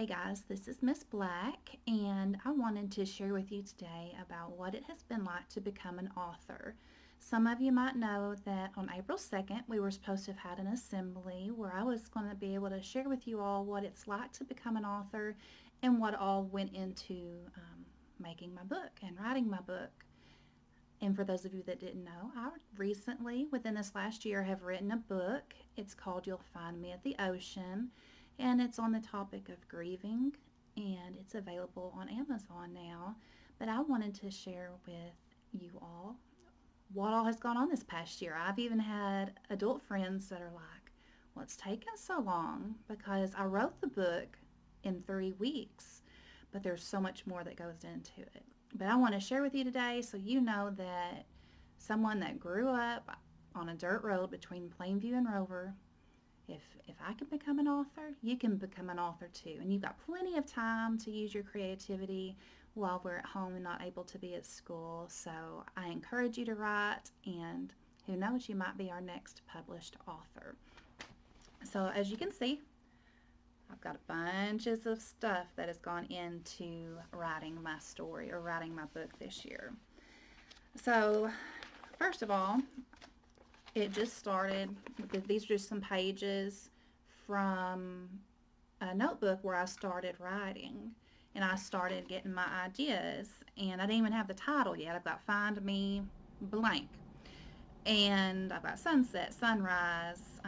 Hey guys, this is Miss Black, and I wanted to share with you today about what it has been like to become an author. Some of you might know that on April 2nd, we were supposed to have had an assembly where I was going to be able to share with you all what it's like to become an author and what all went into making my book and writing my book. And for those of you that didn't know, I recently, within this last year, have written a book. It's called You'll Find Me at the Ocean, and it's on the topic of grieving, and it's available on Amazon now. But I wanted to share with you all what all has gone on this past year. I've even had adult friends that are like, "What's taken so long?" Because I wrote the book in 3 weeks, but there's so much more that goes into it. But I want to share with you today so you know that someone that grew up on a dirt road between Plainview and Rover, if I can become an author, you can become an author too. And you've got plenty of time to use your creativity while we're at home and not able to be at school. So I encourage you to write, and who knows, you might be our next published author. So as you can see, I've got bunches of stuff that has gone into writing my story or writing my book this year. So first of all, it just started. These are just some pages from a notebook where I started writing, and I started getting my ideas, and I didn't even have the title yet. I've got Find Me Blank, and I've got sunset, sunrise,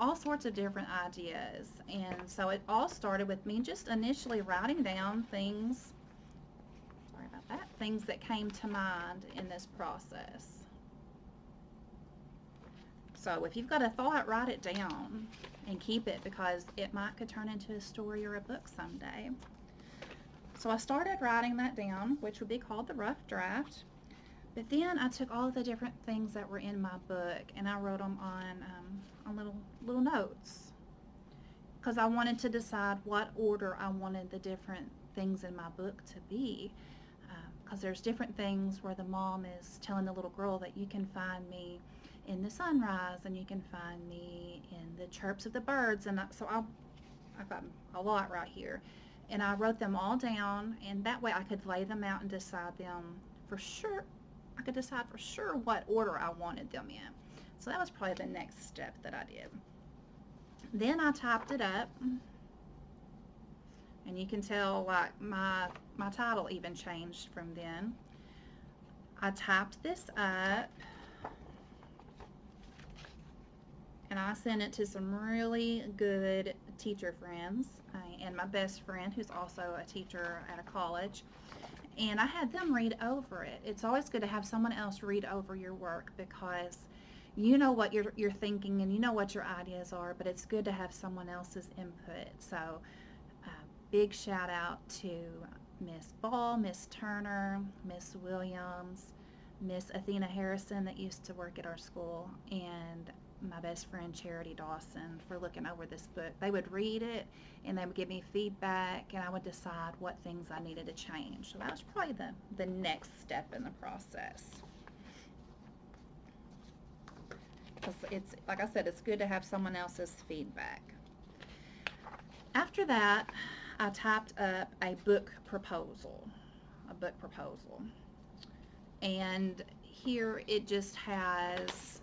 all sorts of different ideas. And so it all started with me just initially writing down things, sorry about that, things that came to mind in this process. So if you've got a thought, write it down and keep it, because it might could turn into a story or a book someday. So I started writing that down, which would be called the rough draft. But then I took all of the different things that were in my book and I wrote them on little notes, because I wanted to decide what order I wanted the different things in my book to be. Because there's different things where the mom is telling the little girl that you can find me in the sunrise and you can find me in the chirps of the birds, and I've got a lot right here, and I wrote them all down, and that way I could lay them out and decide them for sure. I could decide for sure what order I wanted them in. So that was probably the next step that I did. Then I typed it up, and you can tell like my title even changed from then. I typed this up and I sent it to some really good teacher friends and my best friend, who's also a teacher at a college, and I had them read over it. It's always good to have someone else read over your work, because you know what you're thinking and you know what your ideas are, but it's good to have someone else's input. So big shout out to Miss Ball, Miss Turner, Miss Williams, Miss Athena Harrison that used to work at our school, and my best friend Charity Dawson for looking over this book. They would read it and they would give me feedback, and I would decide what things I needed to change. So that was probably the next step in the process. Because it's, like I said, it's good to have someone else's feedback. After that, I typed up a book proposal. And here it just has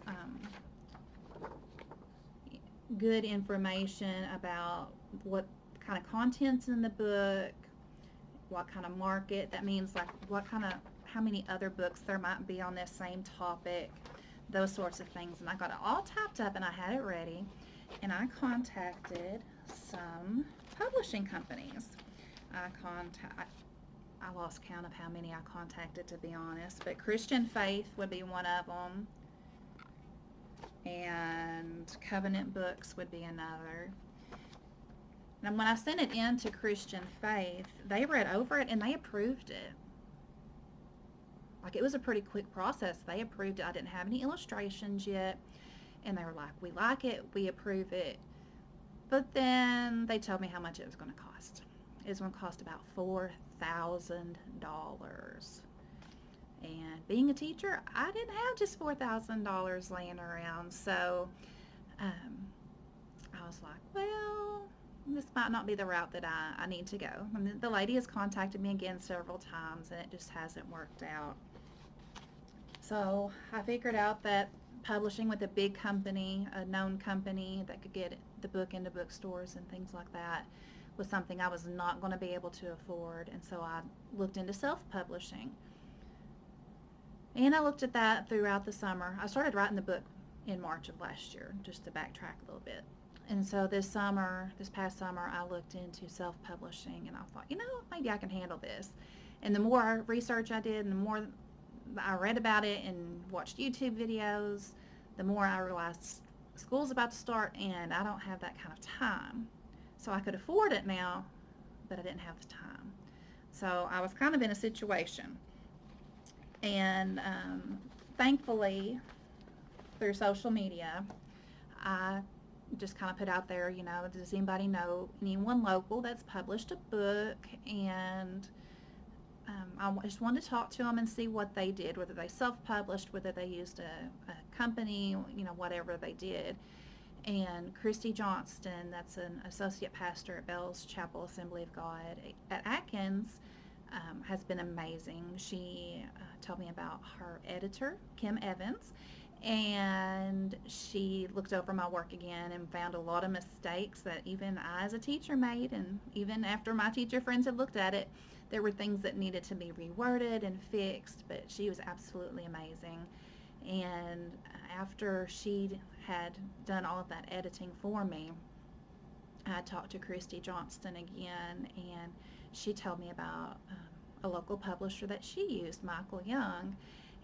good information about what kind of content's in the book, what kind of market. That means like how many other books there might be on this same topic, those sorts of things. And I got it all typed up and I had it ready, and I contacted some publishing companies. I lost count of how many I contacted, to be honest, but Christian Faith would be one of them, and Covenant Books would be another. And when I sent it in to Christian Faith, they read over it and they approved it. Like, it was a pretty quick process. They approved it. I didn't have any illustrations yet, and they were like, "We like it, we approve it." But then they told me how much it was going to cost. It was going to cost about $4,000. And being a teacher, I didn't have just $4,000 laying around. So I was like, well, this might not be the route that I need to go. I mean, the lady has contacted me again several times and it just hasn't worked out. So I figured out that publishing with a big company, a known company that could get the book into bookstores and things like that, was something I was not going to be able to afford. And so I looked into self-publishing. And I looked at that throughout the summer. I started writing the book in March of last year, just to backtrack a little bit. And so this past summer, I looked into self-publishing and I thought, maybe I can handle this. And the more research I did and the more I read about it and watched YouTube videos, the more I realized school's about to start and I don't have that kind of time. So I could afford it now, but I didn't have the time. So I was kind of in a situation. And thankfully, through social media, I just kind of put out there, does anybody know anyone local that's published a book? And I just wanted to talk to them and see what they did, whether they self-published, whether they used a company, whatever they did. And Christy Johnston, that's an associate pastor at Bell's Chapel Assembly of God at Atkins, has been amazing. She told me about her editor, Kim Evans, and she looked over my work again and found a lot of mistakes that even I as a teacher made, and even after my teacher friends had looked at it, there were things that needed to be reworded and fixed, but she was absolutely amazing. And after she had done all of that editing for me, I talked to Christy Johnston again, and she told me about a local publisher that she used, Michael Young,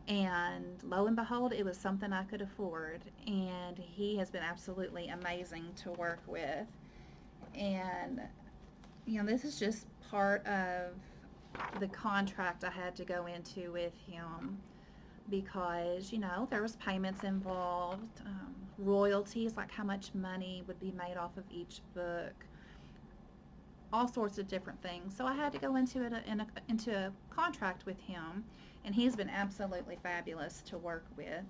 and lo and behold, it was something I could afford, and he has been absolutely amazing to work with. And this is just part of the contract I had to go into with him, because there was payments involved, royalties, like how much money would be made off of each book, all sorts of different things. So I had to go into into a contract with him, and he's been absolutely fabulous to work with.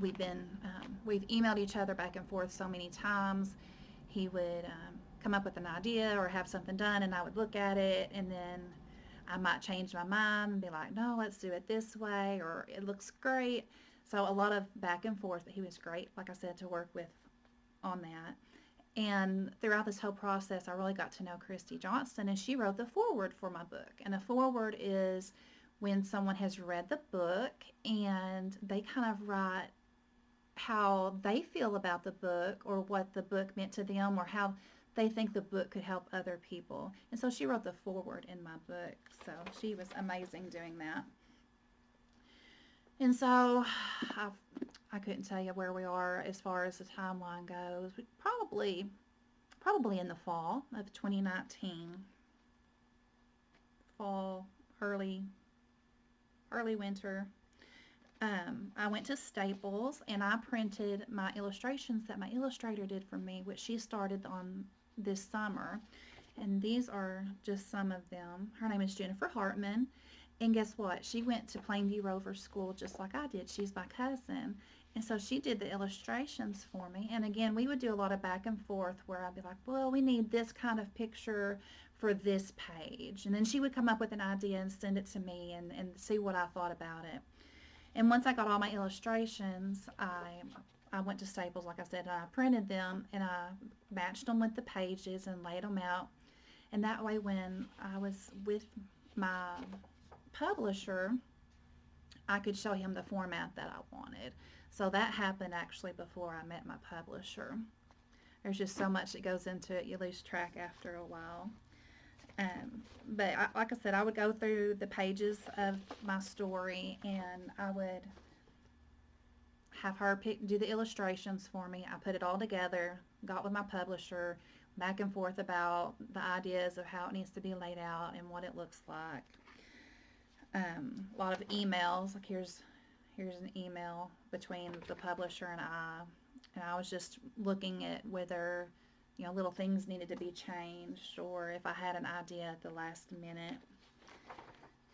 We've emailed each other back and forth so many times. He would come up with an idea or have something done, and I would look at it, and then I might change my mind and be like, no, let's do it this way, or it looks great. So a lot of back and forth, but he was great, like I said, to work with on that. And throughout this whole process, I really got to know Christy Johnston, and she wrote the foreword for my book. And a foreword is when someone has read the book and they kind of write how they feel about the book, or what the book meant to them, or how they think the book could help other people. And so she wrote the foreword in my book. So she was amazing doing that. And so I couldn't tell you where we are as far as the timeline goes. We probably in the fall of 2019. Fall, early winter. I went to Staples and I printed my illustrations that my illustrator did for me, which she started on this summer. And these are just some of them. Her name is Jennifer Hartman. And guess what? She went to Plainview Rover School just like I did. She's my cousin. And so she did the illustrations for me. And again, we would do a lot of back and forth where I'd be like, well, we need this kind of picture for this page. And then she would come up with an idea and send it to me and see what I thought about it. And once I got all my illustrations, I went to Staples, like I said, and I printed them and I matched them with the pages and laid them out. And that way when I was with my publisher, I could show him the format that I wanted. So that happened actually before I met my publisher. There's just so much that goes into it, you lose track after a while. But like I said, I would go through the pages of my story and I would have her do the illustrations for me. I put it all together, got with my publisher, back and forth about the ideas of how it needs to be laid out and what it looks like. A lot of emails, like here's an email between the publisher and I was just looking at whether little things needed to be changed, or if I had an idea at the last minute.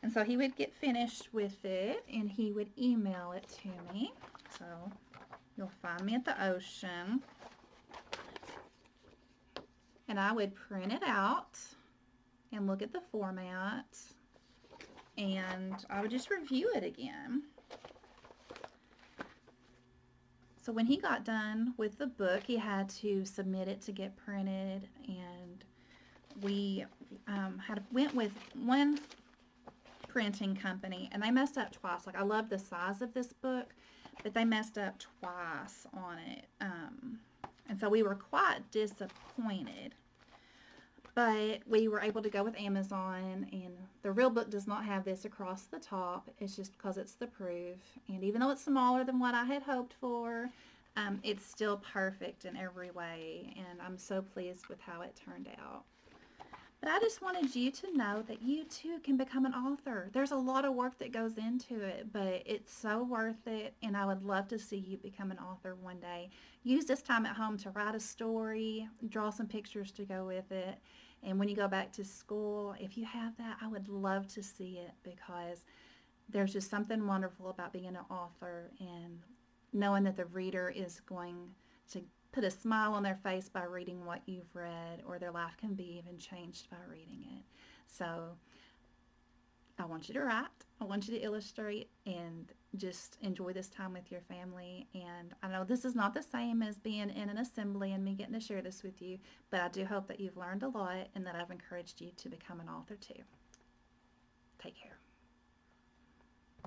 And so he would get finished with it and he would email it to me. So you'll find me at the ocean. and I would print it out and look at the format, and I would just review it again. So when he got done with the book, he had to submit it to get printed, and we went with one printing company, and they messed up twice. Like, I love the size of this book, but they messed up twice on it, and so we were quite disappointed. But we were able to go with Amazon, and the real book does not have this across the top. It's just because it's the proof, and even though it's smaller than what I had hoped for, it's still perfect in every way, and I'm so pleased with how it turned out. But I just wanted you to know that you too can become an author. There's a lot of work that goes into it, but it's so worth it, and I would love to see you become an author one day. Use this time at home to write a story, draw some pictures to go with it, and when you go back to school, if you have that, I would love to see it, because there's just something wonderful about being an author and knowing that the reader is going to put a smile on their face by reading what you've read, or their life can be even changed by reading it. So I want you to write, I want you to illustrate, and just enjoy this time with your family. And I know this is not the same as being in an assembly and me getting to share this with you, but I do hope that you've learned a lot and that I've encouraged you to become an author too. Take care.